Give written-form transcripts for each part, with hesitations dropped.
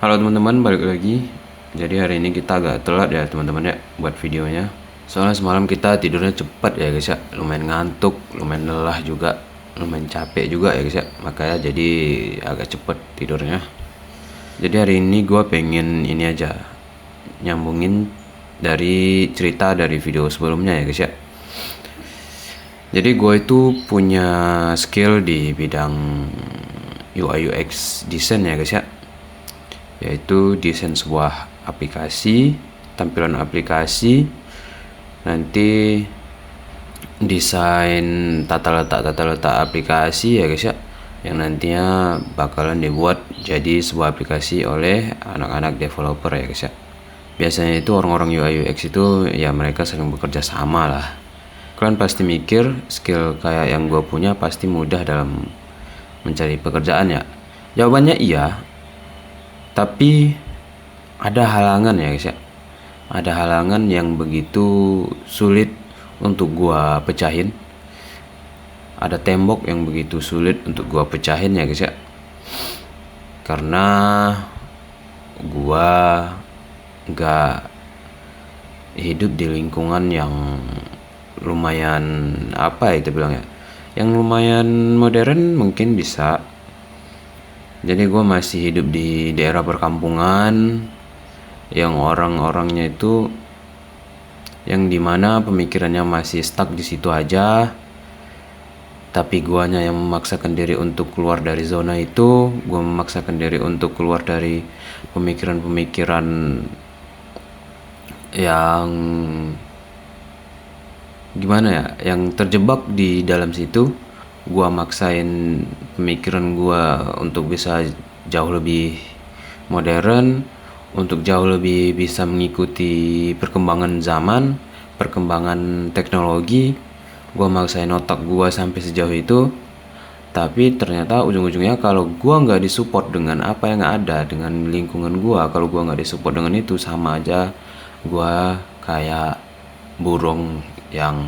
Halo teman-teman, balik lagi. Jadi hari ini kita agak telat ya teman-teman ya buat videonya. Soalnya semalam kita tidurnya cepat ya guys ya. Lumayan ngantuk, lumayan lelah juga, lumayan capek juga ya guys ya. Makanya jadi agak cepet tidurnya. Jadi hari ini gue pengen ini aja, nyambungin dari cerita dari video sebelumnya ya guys ya. Jadi gue itu punya skill di bidang UI UX design ya guys ya, yaitu desain sebuah aplikasi, tampilan aplikasi, nanti desain tata letak aplikasi ya guys ya, yang nantinya bakalan dibuat jadi sebuah aplikasi oleh anak-anak developer ya guys ya. Biasanya itu orang-orang UI UX itu ya mereka sering bekerja sama lah. Kalian pasti mikir skill kayak yang gue punya pasti mudah dalam mencari pekerjaan ya. Jawabannya iya, tapi ada halangan ya guys ya. Ada halangan yang begitu sulit untuk gua pecahin. Ada tembok yang begitu sulit untuk gua pecahin ya guys ya. Karena gua gak hidup di lingkungan yang lumayan apa itu bilang ya, yang lumayan modern mungkin bisa. Jadi gue masih hidup di daerah perkampungan yang orang-orangnya itu yang dimana pemikirannya masih stuck di situ aja. Tapi guanya yang memaksakan diri untuk keluar dari zona itu, gue memaksakan diri untuk keluar dari pemikiran-pemikiran yang gimana ya, yang terjebak di dalam situ. Gua maksain pemikiran gua untuk bisa jauh lebih modern, untuk jauh lebih bisa mengikuti perkembangan zaman, perkembangan teknologi. Gua maksain otak gua sampai sejauh itu, tapi ternyata ujung-ujungnya kalau gua nggak disupport dengan apa yang ada, dengan lingkungan gua, kalau gua nggak disupport dengan itu, sama aja gua kayak burung yang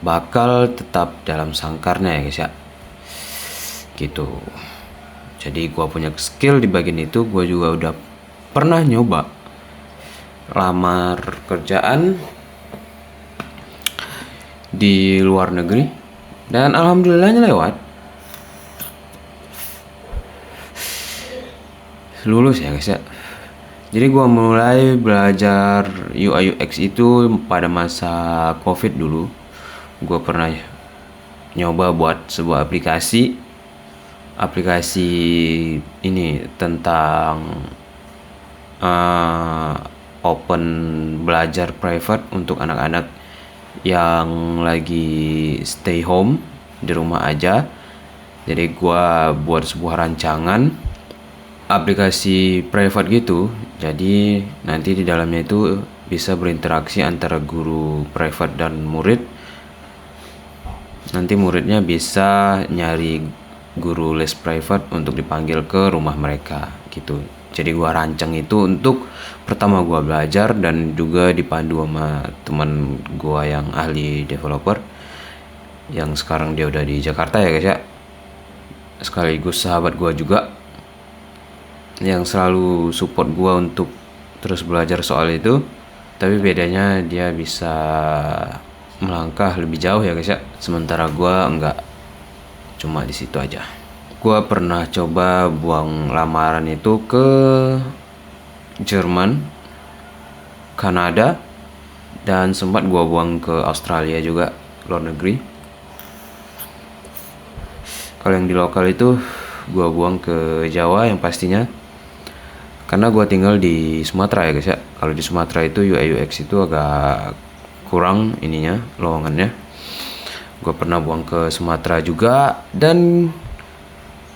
bakal tetap dalam sangkarnya ya guys ya, gitu. Jadi gua punya skill di bagian itu. Gua juga udah pernah nyoba lamar kerjaan di luar negeri dan alhamdulillahnya lewat, lulus ya guys ya. Jadi gua mulai belajar UI UX itu pada masa COVID dulu. Gue pernah nyoba buat sebuah aplikasi ini tentang open belajar private untuk anak-anak yang lagi stay home di rumah aja. Jadi gue buat sebuah rancangan aplikasi private gitu. Jadi nanti di dalamnya itu bisa berinteraksi antara guru private dan murid. Nanti muridnya bisa nyari guru les private untuk dipanggil ke rumah mereka gitu. Jadi gua rancang itu untuk pertama gua belajar dan juga dipandu sama teman gua yang ahli developer yang sekarang dia udah di Jakarta ya guys ya. Sekaligus sahabat gua juga yang selalu support gua untuk terus belajar soal itu. Tapi bedanya dia bisa melangkah lebih jauh ya guys ya, sementara gua enggak, cuma di situ aja. Gua pernah coba buang lamaran itu ke Jerman, Kanada, dan sempat gua buang ke Australia juga, luar negeri. Kalau yang di lokal itu gua buang ke Jawa yang pastinya, karena gua tinggal di Sumatera ya guys ya. Kalau di Sumatera itu UI UX itu agak kurang ininya, lowongannya. Gue pernah buang ke Sumatera juga dan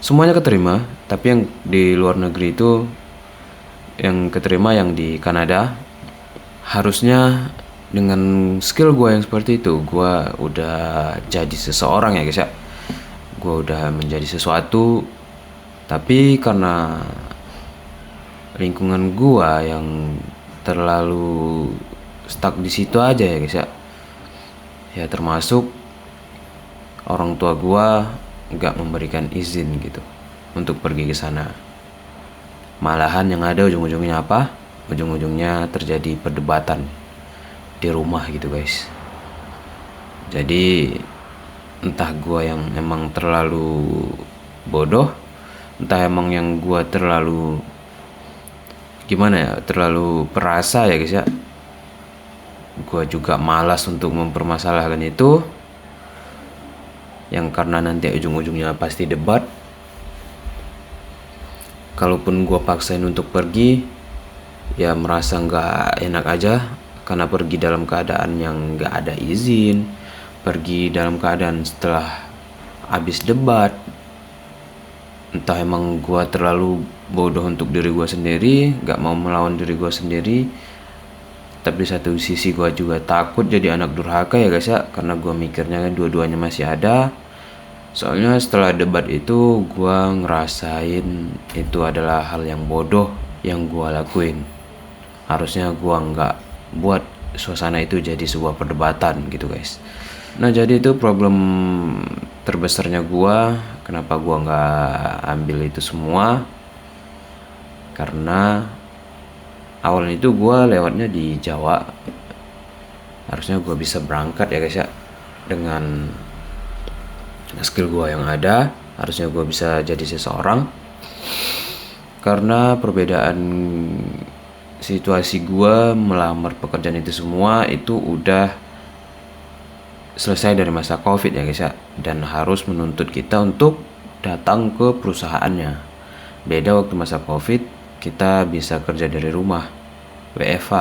semuanya keterima. Tapi yang di luar negeri itu yang keterima yang di Kanada. Harusnya dengan skill gue yang seperti itu, gue udah jadi seseorang ya guys ya. Gue udah menjadi sesuatu. Tapi karena lingkungan gue yang terlalu stuck di situ aja ya guys ya. Ya termasuk orang tua gua nggak memberikan izin gitu untuk pergi ke sana. Malahan yang ada ujung-ujungnya apa? Ujung-ujungnya terjadi perdebatan di rumah gitu guys. Jadi entah gua yang emang terlalu bodoh, entah emang yang gua terlalu gimana ya, terlalu perasa ya guys ya. Gua juga malas untuk mempermasalahkan itu, yang karena nanti ujung-ujungnya pasti debat. Kalaupun gua paksain untuk pergi, ya merasa nggak enak aja karena pergi dalam keadaan yang nggak ada izin, pergi dalam keadaan setelah habis debat. Entah emang gua terlalu bodoh untuk diri gua sendiri, nggak mau melawan diri gua sendiri. Tapi di satu sisi gua juga takut jadi anak durhaka ya guys ya, karena gua mikirnya kan dua-duanya masih ada. Soalnya setelah debat itu gua ngerasain itu adalah hal yang bodoh yang gua lakuin. Harusnya gua nggak buat suasana itu jadi sebuah perdebatan gitu guys. Nah jadi itu problem terbesarnya gua, kenapa gua nggak ambil itu semua, karena awalnya itu gue lewatnya di Jawa. Harusnya gue bisa berangkat ya guys ya, dengan skill gue yang ada. Harusnya gue bisa jadi seseorang. Karena perbedaan situasi gue melamar pekerjaan itu semua itu udah selesai dari masa COVID ya guys ya, dan harus menuntut kita untuk datang ke perusahaannya. Beda waktu masa COVID kita bisa kerja dari rumah, WFH.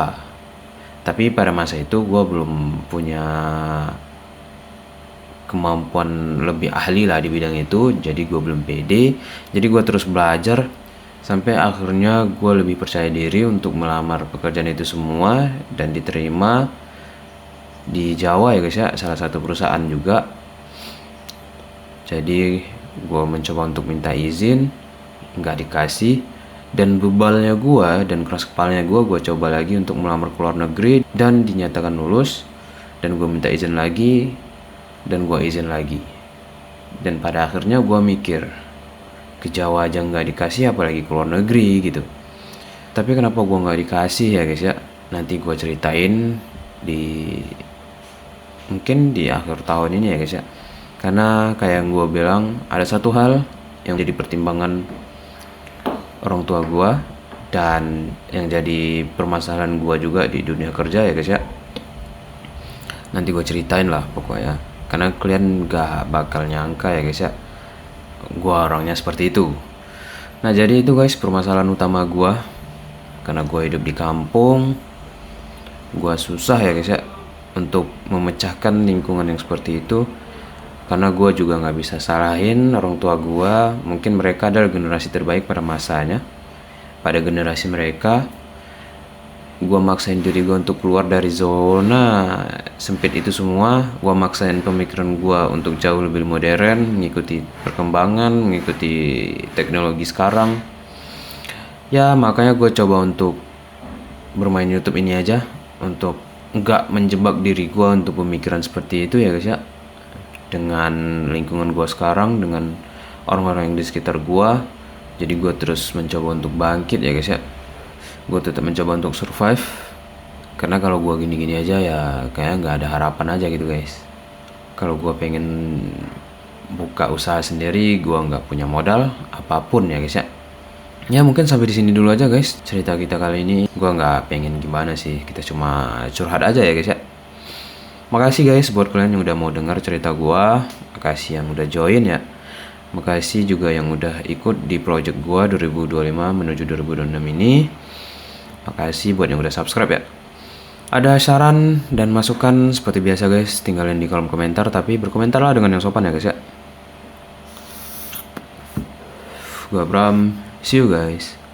Tapi pada masa itu gue belum punya kemampuan lebih ahli lah di bidang itu, jadi gue belum pede. Jadi gue terus belajar sampai akhirnya gue lebih percaya diri untuk melamar pekerjaan itu semua dan diterima di Jawa ya guys ya, salah satu perusahaan juga. Jadi gue mencoba untuk minta izin, nggak dikasih. Dan bebalnya gue dan keras kepalanya gue coba lagi untuk melamar ke luar negeri dan dinyatakan lulus. Dan gue minta izin lagi dan gue izin lagi. Dan pada akhirnya gue mikir, ke Jawa aja nggak dikasih apalagi ke luar negeri gitu. Tapi kenapa gue nggak dikasih ya guys ya, nanti gue ceritain mungkin di akhir tahun ini ya guys ya. Karena kayak yang gue bilang, ada satu hal yang jadi pertimbangan orang tua gue dan yang jadi permasalahan gue juga di dunia kerja ya guys ya. Nanti gue ceritain lah pokoknya, karena kalian gak bakal nyangka ya guys ya, gue orangnya seperti itu. Nah jadi itu guys permasalahan utama gue, karena gue hidup di kampung, gue susah ya guys ya untuk memecahkan lingkungan yang seperti itu. Karena gue juga gak bisa salahin orang tua gue, mungkin mereka adalah generasi terbaik pada masanya. Pada generasi mereka, gue maksain diri gue untuk keluar dari zona sempit itu semua. Gue maksain pemikiran gue untuk jauh lebih modern, mengikuti perkembangan, mengikuti teknologi sekarang. Ya makanya gue coba untuk bermain YouTube ini aja, untuk gak menjebak diri gue untuk pemikiran seperti itu ya guys ya. Dengan lingkungan gue sekarang, dengan orang-orang yang di sekitar gue, jadi gue terus mencoba untuk bangkit ya guys ya. Gue tetap mencoba untuk survive, karena kalau gue gini-gini aja ya kayak nggak ada harapan aja gitu guys. Kalau gue pengen buka usaha sendiri, gue nggak punya modal apapun ya guys ya. Ya mungkin sampai di sini dulu aja guys cerita kita kali ini. Gue nggak pengen gimana sih, kita cuma curhat aja ya guys ya. Makasih guys buat kalian yang udah mau dengar cerita gua. Makasih yang udah join ya. Makasih juga yang udah ikut di project gua 2025 menuju 2026 ini. Makasih buat yang udah subscribe ya. Ada saran dan masukan seperti biasa guys, tinggalin di kolom komentar, tapi berkomentarlah dengan yang sopan ya guys ya. Gua Bram, see you guys.